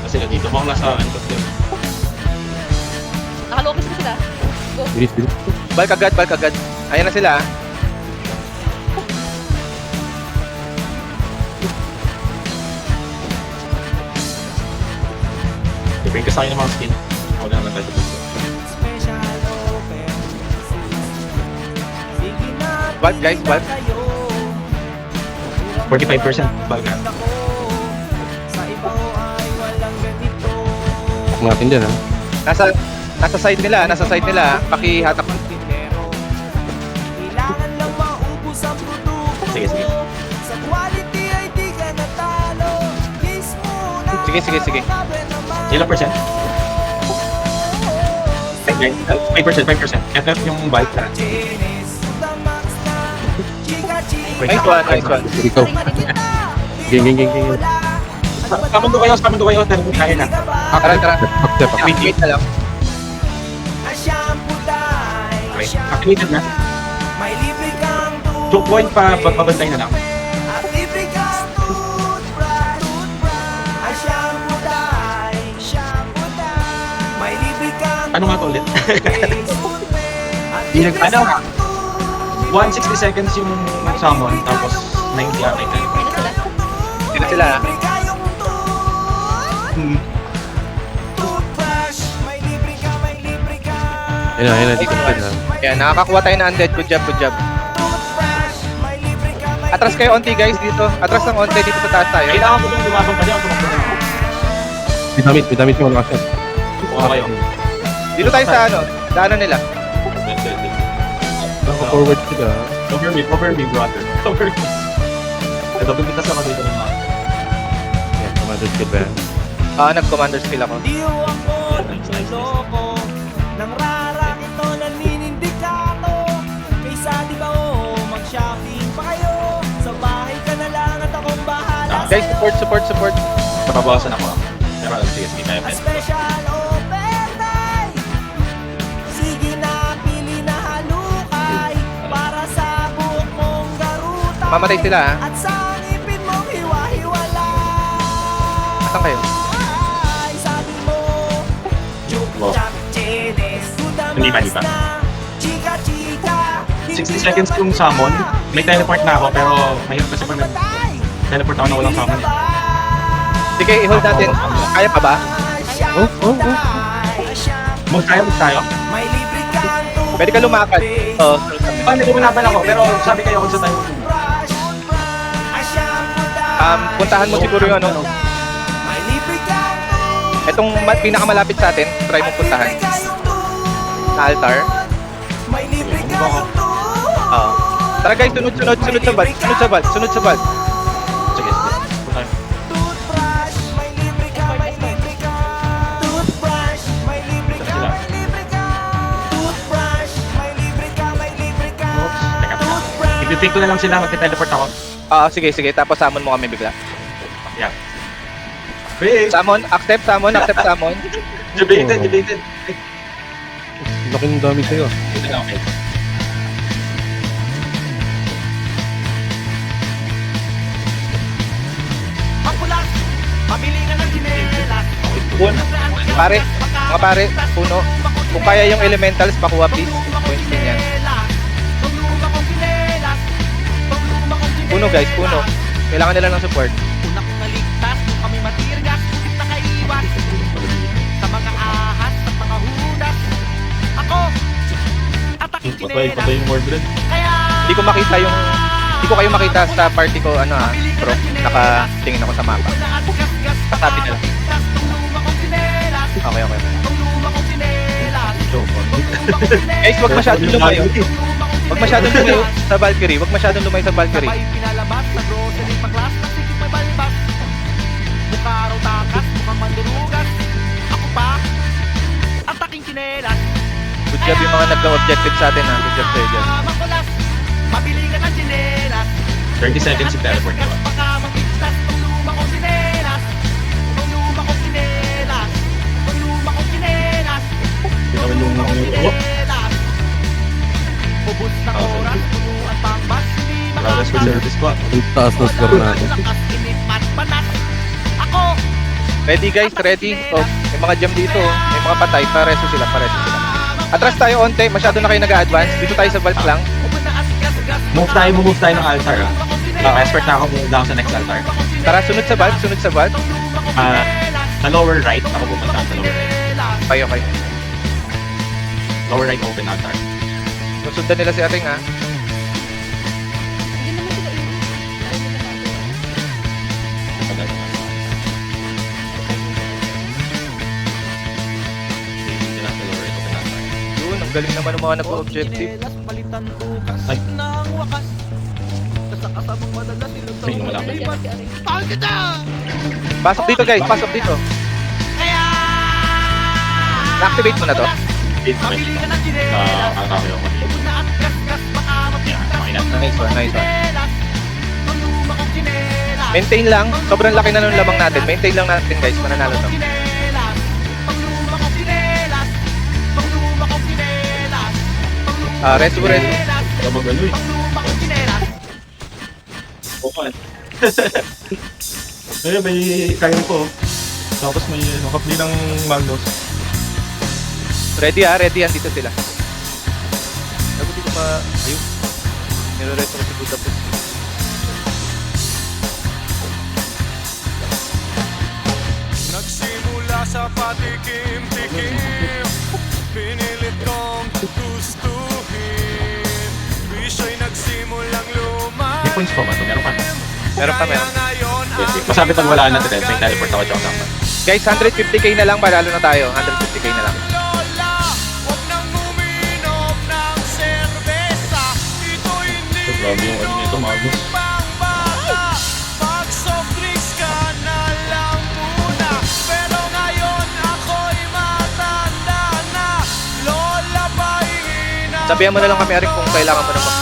Sila dito. Mukhang nasa ano ko sila. Nakalokis na sila. Go. Bilis. Balk agad. Ayan na sila. Bring ka sa akin ng mga skin. Ako lang tayo dito. Balk guys, Balk. 45% baga. Ako natin dyan ha. Nasa side nila. Pakihatak. Sige. Sige. Ilang percent? 5%. Kaya yung bike na. Nice one. Ikaw. Ging. Samundo kayo. Pero kaya na. Tara. Step up. Wait na lang. Okay. Activated na. 2 point pa pabantay na lang. Ano nga to ulit? Ano? 160 seconds yung summon, tapos 90 yata yung teleport. Sino sila? Ayun na, dito pa na. Yan, nakakakuha tayo na undead. Good job. Atras kayo onti guys dito. Atras ng onti dito sa taas tayo. Kailangan ko itong lumabang pa niya o tumakbo na ako. May damit ko nakasya. Buka kayo. Dito tayo sa daanan nila. Naka-forward sila. Cover me, brother. Cover me. Ito, pagkitas ako dito ng mga. Yan, commander skill ba yan? Nag-commander skill ako. Nice. Nang rarakit o naninindikato kaysa di ba mag-shopping pa kayo sa bahay ka na lang at akong bahala Guys, support. Napabawasan ako. Pero sige, kaya A special offer day. Sige na, pili na halukay para sa buhok mong garutan Mamatay sila at sa ngipin mong hiwa-hiwala. Asan kayo? Ay, sabi mo Wow. Chup-chap, chinis, Hindi pa. Chika-chika 60 seconds yung summon. May teleport na ako, pero mahirap kasi pag teleport ako na walang summon. Sige, i-hold natin. Kaya pa ba? Move tayo. Pwede ka lumakad. Oo. Nagumanaban ako, pero sabi kayo kung sa tayo. Puntahan mo siguro yung itong pinakamalapit sa atin. Try mo puntahan. Na altar. Oo. Tara guys, sunod sa bal. Sige. Puntahan. I-take ko na lang sila, mag-teleport ako. Sige. Tapos summon mo kami bigla. Yeah. Wait! Accept summon. Debated. Laki ng dami sa'yo. Ito na, okay. Mga pare, puno. Kung kaya yung elementals, pakuha please. Points din yan. Puno guys. Kailangan nila ng support. Una kong naligtas nung kami matirgas, sulit na kaiwas sa mga ahas at mga hunas. Ako, ataking chinelas. yung Mordred. Kaya Hindi ko kayo makita sa party ko, bro. Nakatingin ako sa mapa. Kasabi na lang. Okay. Guys, wag masyadong lumayo. Wag masyadong lumayo sa Valkyrie. Sabay pinalabas sa grocery paklas, kasi may balbas. Mukha raw takas, mukhang mandurugas. Ako pa, ataking chinelas. Good job yung mga nagka-objective sa atin, ha. Good job sa'yo dyan. Makulas, mabili ka ng chinelas. 30 seconds si teleport ko. Baka magpigtas tong luma kong chinelas. Gawin yung Ubus na oras, punuan pang bus, hindi Malas with service ko. Ang taas ng score natin. Lakas inip at panas. Ako, Ready guys, ready. Oh, may mga jam dito. Oh. May mga patay. Pareso sila, pareso sila. Atras tayo onte. Masyado na kayo nag-advance. Dito tayo sa vault lang. Move tayo ng altar ah. Expert na ako move down sa next altar. Tara, sunod sa vault, sunod sa vault. Sa lower right, ako pupunta sa lower right. Okay, okay. Lower right open altar. Susundan nila si Ating ha. Yun, ang galing naman ng mga nag-objective. Ay. Nang wakas. Sa kasabang madalas ilang May wala pa. Pahal kita! Pasok dito guys, pasok dito. Na-activate mo na to. Pamili ka ng chinelas. Atake ako. Huwag na at gas-gas baka Yeah, okay na. Nice one, nice one. Ang luma kong chinelas. Maintain lang. Sobrang laki na ng lamang natin. Maintain lang natin guys, mananalo to. Pangluma kong chinelas. Pangluma kong chinelas. Resu, resu. Kapag ano eh. Pangluma kong chinelas. Okay. Ayun, may kayo ko. Tapos may kapli ng Magnus. Ready ha, ready. Andito sila. Sabi di ko pa... Ayun. Nire-reto ko si Budapest. Nagsimula sa patikim-tikim, pinilit kong gustuhin. Bisyo'y nagsimulang May points pa ba ito? Meron pa. Meron pa, meron. Masabi pag wala na ito, may teleport ako tsaka sama. Guys, 150k na lang. Panalo na tayo. 150k na lang. Lola, huwag nang uminom ng serbesa. Ito hindi So, grabe yung ano nito, Magnus. pangbata. Pag soft drinks ka na lang muna. Pero ngayon ako'y matanda na. Lola, pahingin ang Sabihan mo na lang kami, Arik, kung kailangan mo na mag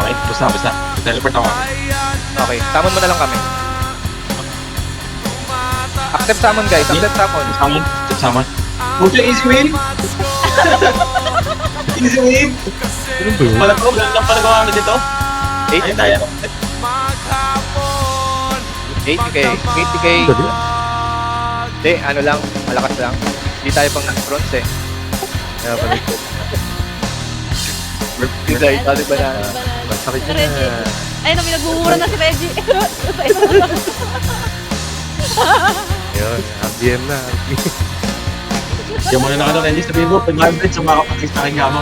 Okay, basta. Teleport ako. bayan. Okay, summon mo na lang kami. Accept summon guys, accept summon. Summon. Okay, easy win. Easy win. Ganun ba yun? Pala ko, lang pala gawa na dito. 8 Ayun tayo. Maghapon 80k, 80k. Dali. Hindi, ano lang, malakas lang. Hindi tayo pang bronze eh. Kaya pala. Design, tali ba na? Masakit yun Reggie. na. Ayun, may nagmumura na si Reggie. Ayun, RBM na. Yung muna na ano, Renji, sabihin mo, 500 sa mga kapatid sa aking gamo.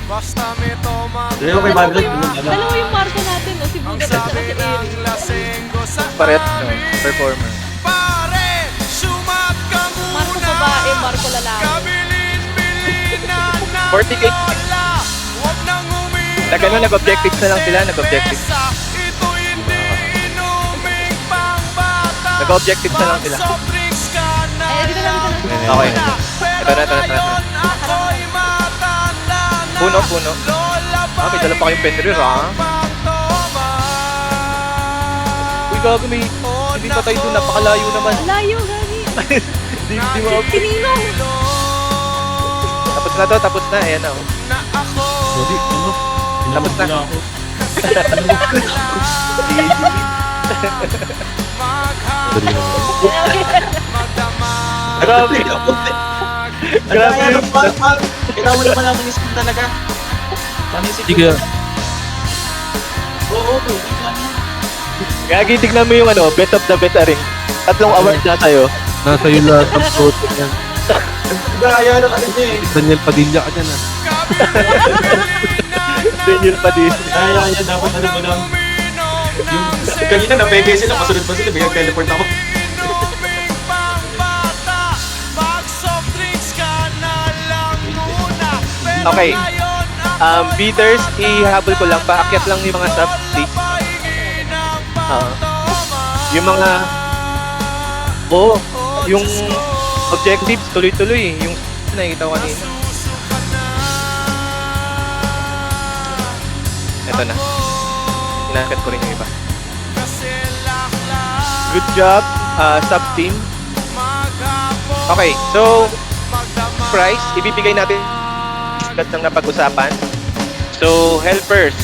Basta may toma. Sabihin mo, 500. Dalawa yung Marco natin, o si Buda at si Sabi Eric. ng lasenggo sa Paret, no, performer. pare, sumat ka Marco muna. babae, Marco lalaki. Kabilin-bilin na 40K. nawala. Huwag nang uminom. Na gano'n, nag-objectives na lang sila, nag-objectives. Ito hindi inuming pangbata. Nag-objectives na lang sila. Soft drinks ka na Ay, dito lang, dito lang. Okay. Pero Ito na. ngayon ako'y matanda na. Puno, puno. Lola, May dala pa kayong Fenrir, ha? Uy, gago, may... Hindi pa tayo doon, napakalayo naman. Layo, gani. Hindi mo... Sininong. Tapos na to, tapos na. Ayan na, oh. Hindi, ano? Tapos na. Pinapagod ako. Dali naman. Grabe ako. Grabe Ano yung... ba? Kailangan mo naman namin isip talaga. Panisip Sige. Oo. Gagi, tignan mo yung ano, best of the best, Aring. Tatlong award na tayo. Nasa yun lahat ang protein yan. Gaya na kasi niya eh. Daniel Padilla ka dyan ah. Daniel pa din. Kaya niya dapat ano mo lang. Yung kanina na-peke sila, masunod pa sila, biglang teleport ako. Okay. Beaters, ihabol ko lang. Paakyat lang yung mga subs, please. Yung mga... Oo. Yung objectives, tuloy-tuloy. Yung nakikita ko kanina. Ito na. Inakyat ko rin yung iba. Good job, sub-team. Okay, so... Prize, ibibigay natin agad ng napag-usapan. So, helpers,